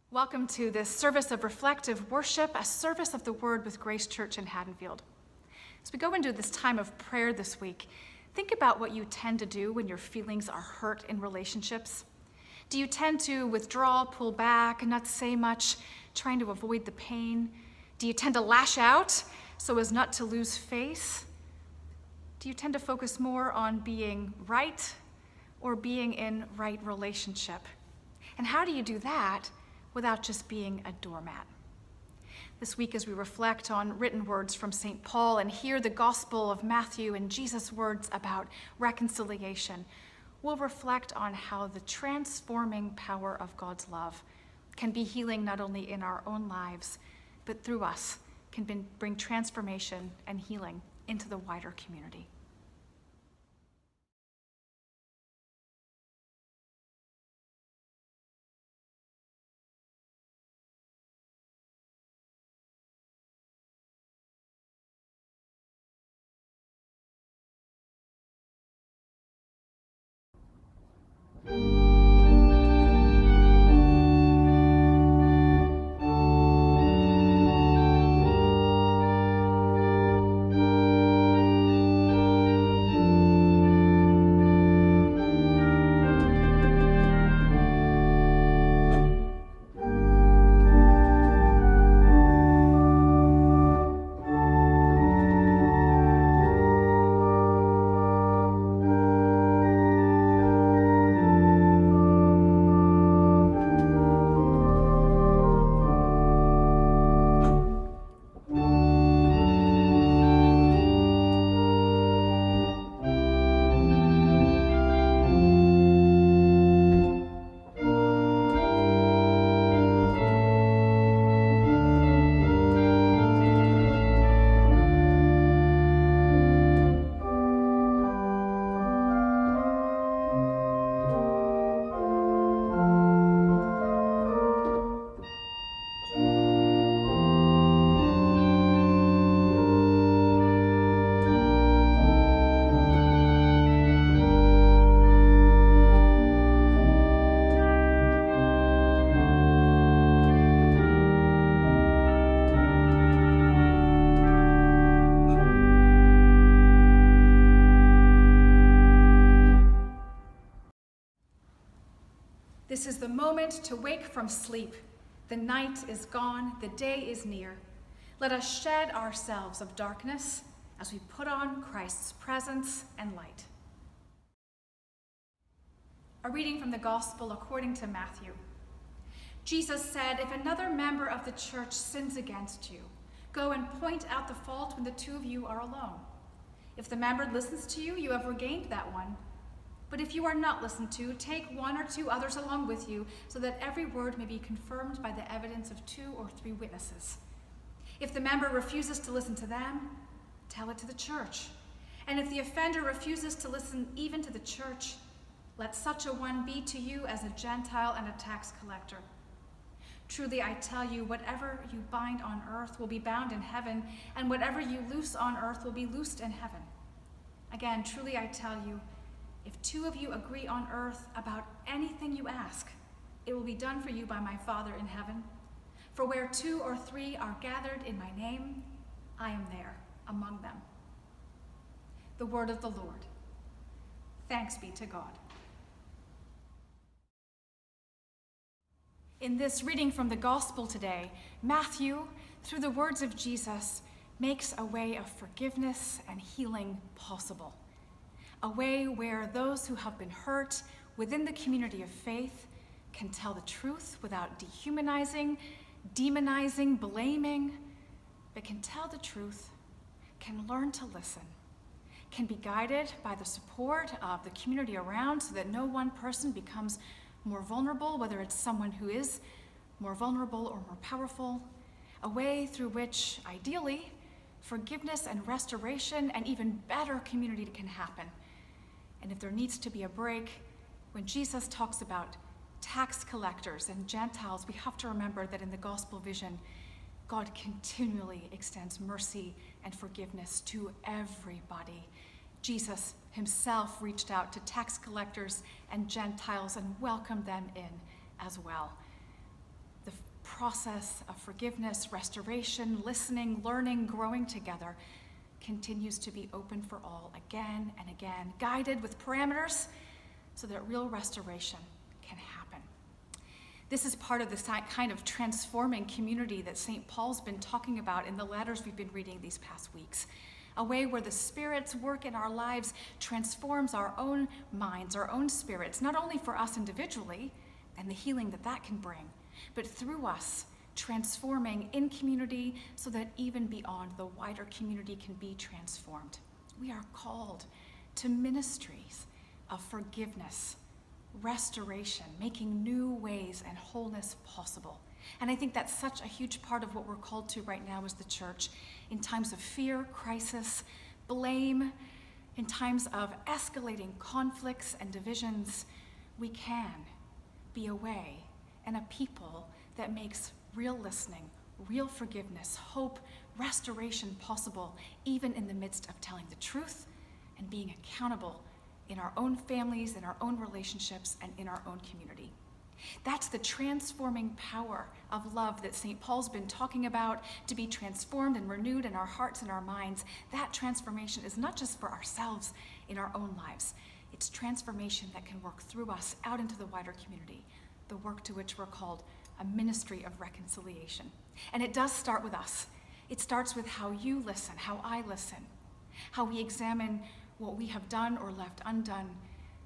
Welcome to this service of reflective worship, a service of the Word with Grace Church in Haddonfield. As we go into this time of prayer this week, think about what you tend to do when your feelings are hurt in relationships. Do you tend to withdraw, pull back, and not say much, trying to avoid the pain? Do you tend to lash out so as not to lose face? Do you tend to focus more on being right or being in right relationship? And how do you do that without just being a doormat? This week, as we reflect on written words from St. Paul and hear the Gospel of Matthew and Jesus' words about reconciliation, we'll reflect on how the transforming power of God's love can be healing not only in our own lives, but through us can bring transformation and healing into the wider community. This is the moment to wake from sleep. The night is gone, the day is near. Let us shed ourselves of darkness as we put on Christ's presence and light. A reading from the Gospel according to Matthew. Jesus said, "If another member of the church sins against you, go and point out the fault when the two of you are alone. If the member listens to you, you have regained that one. But if you are not listened to, take one or two others along with you, so that every word may be confirmed by the evidence of 2 or 3 witnesses. If the member refuses to listen to them, tell it to the church. And if the offender refuses to listen even to the church, let such a one be to you as a Gentile and a tax collector. Truly I tell you, whatever you bind on earth will be bound in heaven, and whatever you loose on earth will be loosed in heaven. Again, truly I tell you, if 2 of you agree on earth about anything you ask, it will be done for you by my Father in heaven. For where 2 or 3 are gathered in my name, I am there among them." The word of the Lord. Thanks be to God. In this reading from the Gospel today, Matthew, through the words of Jesus, makes a way of forgiveness and healing possible. A way where those who have been hurt within the community of faith can tell the truth without dehumanizing, demonizing, blaming, but can tell the truth, can learn to listen, can be guided by the support of the community around so that no one person becomes more vulnerable, whether it's someone who is more vulnerable or more powerful, a way through which, ideally, forgiveness and restoration and even better community can happen. And if there needs to be a break, when Jesus talks about tax collectors and Gentiles, we have to remember that in the gospel vision, God continually extends mercy and forgiveness to everybody. Jesus himself reached out to tax collectors and Gentiles and welcomed them in as well. The process of forgiveness, restoration, listening, learning, growing together continues to be open for all again and again, guided with parameters so that real restoration can happen. This is part of the kind of transforming community that St. Paul's been talking about in the letters we've been reading these past weeks. A way where the Spirit's work in our lives transforms our own minds, our own spirits, not only for us individually and the healing that that can bring, but through us, transforming in community so that even beyond the wider community can be transformed. We are called to ministries of forgiveness, restoration, making new ways and wholeness possible. And I think that's such a huge part of what we're called to right now as the church. In times of fear, crisis, blame, in times of escalating conflicts and divisions, we can be a way and a people that makes real listening, real forgiveness, hope, restoration possible, even in the midst of telling the truth and being accountable in our own families, in our own relationships, and in our own community. That's the transforming power of love that St. Paul's been talking about, to be transformed and renewed in our hearts and our minds. That transformation is not just for ourselves in our own lives. It's transformation that can work through us out into the wider community, the work to which we're called a ministry of reconciliation. And it does start with us. It starts with how you listen, how I listen, how we examine what we have done or left undone,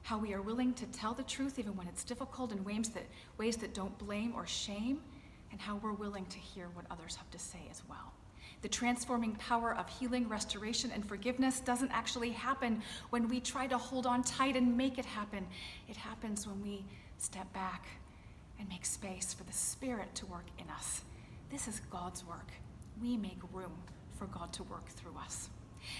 how we are willing to tell the truth even when it's difficult in ways that don't blame or shame, and how we're willing to hear what others have to say as well. The transforming power of healing, restoration, and forgiveness doesn't actually happen when we try to hold on tight and make it happen. It happens when we step back and make space for the Spirit to work in us. This is God's work. We make room for God to work through us.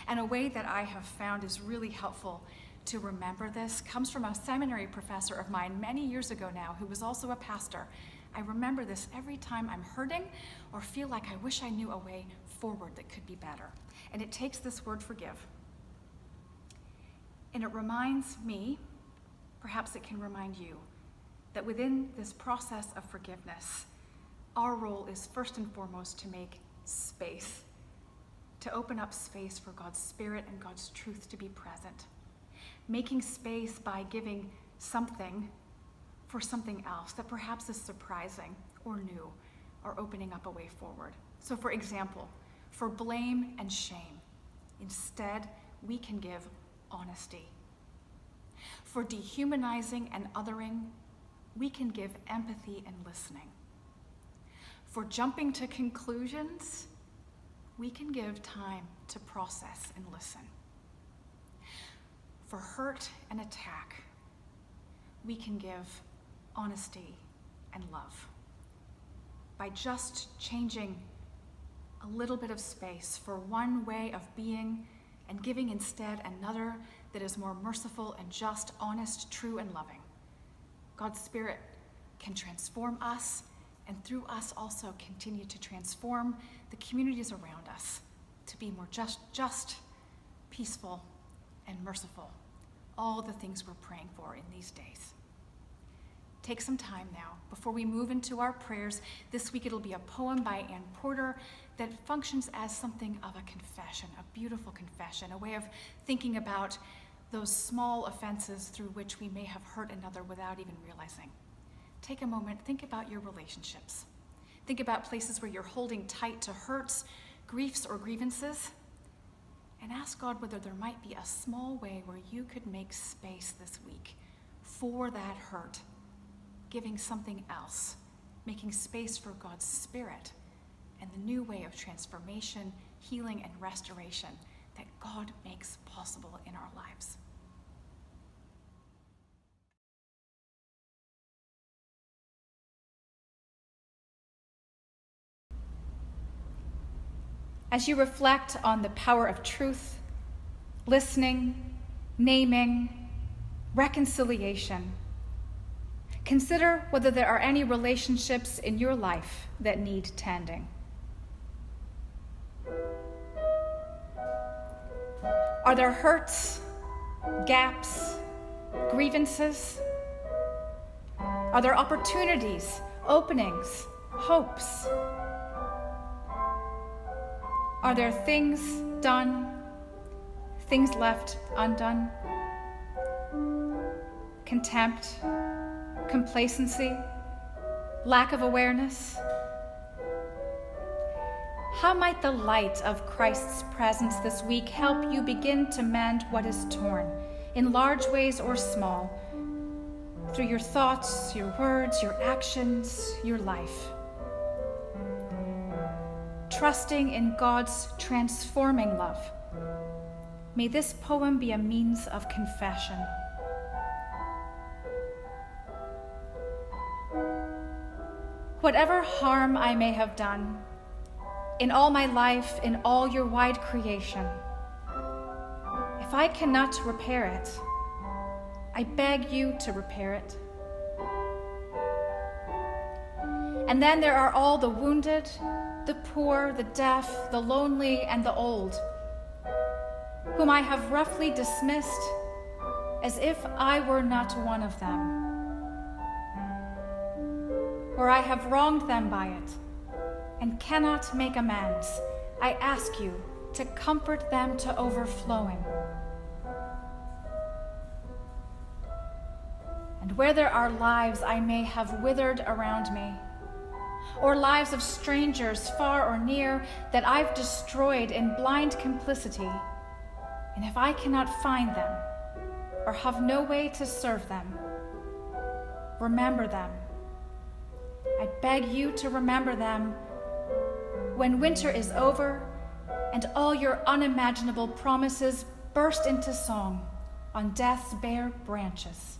And a way that I have found is really helpful to remember this comes from a seminary professor of mine many years ago now, who was also a pastor. I remember this every time I'm hurting or feel like I wish I knew a way forward that could be better. And it takes this word forgive. And it reminds me, perhaps it can remind you, that within this process of forgiveness, our role is first and foremost to make space, to open up space for God's Spirit and God's truth to be present. Making space by giving something for something else that perhaps is surprising or new, or opening up a way forward. So for example, for blame and shame, instead we can give honesty. For dehumanizing and othering, we can give empathy and listening. For jumping to conclusions, we can give time to process and listen. For hurt and attack, we can give honesty and love. By just changing a little bit of space for one way of being and giving instead another that is more merciful and just, honest, true, and loving, God's Spirit can transform us, and through us also continue to transform the communities around us to be more just, peaceful, and merciful. All the things we're praying for in these days. Take some time now before we move into our prayers. This week it'll be a poem by Anne Porter that functions as something of a confession, a beautiful confession, a way of thinking about those small offenses through which we may have hurt another without even realizing. Take a moment, think about your relationships. Think about places where you're holding tight to hurts, griefs, or grievances, and ask God whether there might be a small way where you could make space this week for that hurt, giving something else, making space for God's Spirit and the new way of transformation, healing, and restoration that God makes possible in our lives. As you reflect on the power of truth, listening, naming, reconciliation, consider whether there are any relationships in your life that need tending. Are there hurts, gaps, grievances? Are there opportunities, openings hopes? Are there things done, things left undone? Contempt, complacency, lack of awareness? How might the light of Christ's presence this week help you begin to mend what is torn, in large ways or small, through your thoughts, your words, your actions, your life? Trusting in God's transforming love, may this poem be a means of confession. Whatever harm I may have done, in all my life, in all your wide creation, if I cannot repair it, I beg you to repair it. And then there are all the wounded, the poor, the deaf, the lonely, and the old, whom I have roughly dismissed as if I were not one of them, or I have wronged them by it and cannot make amends. I ask you to comfort them to overflowing. And where there are lives I may have withered around me, or lives of strangers far or near that I've destroyed in blind complicity, and if I cannot find them or have no way to serve them, remember them. I beg you to remember them when winter is over and all your unimaginable promises burst into song on death's bare branches.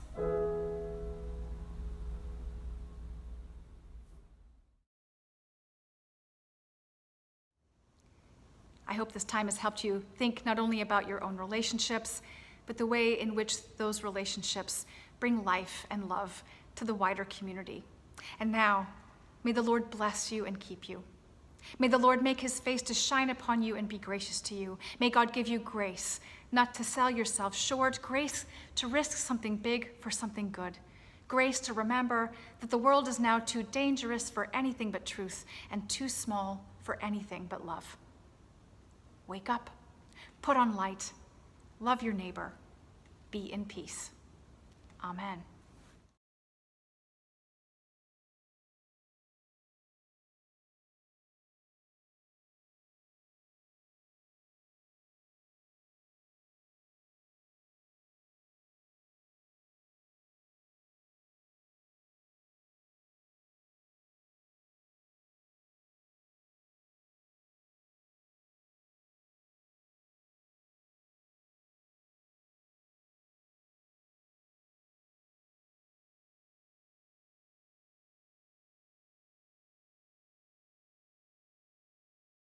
I hope this time has helped you think not only about your own relationships, but the way in which those relationships bring life and love to the wider community. And now, may the Lord bless you and keep you. May the Lord make his face to shine upon you and be gracious to you. May God give you grace, not to sell yourself short, grace to risk something big for something good, grace to remember that the world is now too dangerous for anything but truth and too small for anything but love. Wake up, put on light, love your neighbor, be in peace. Amen.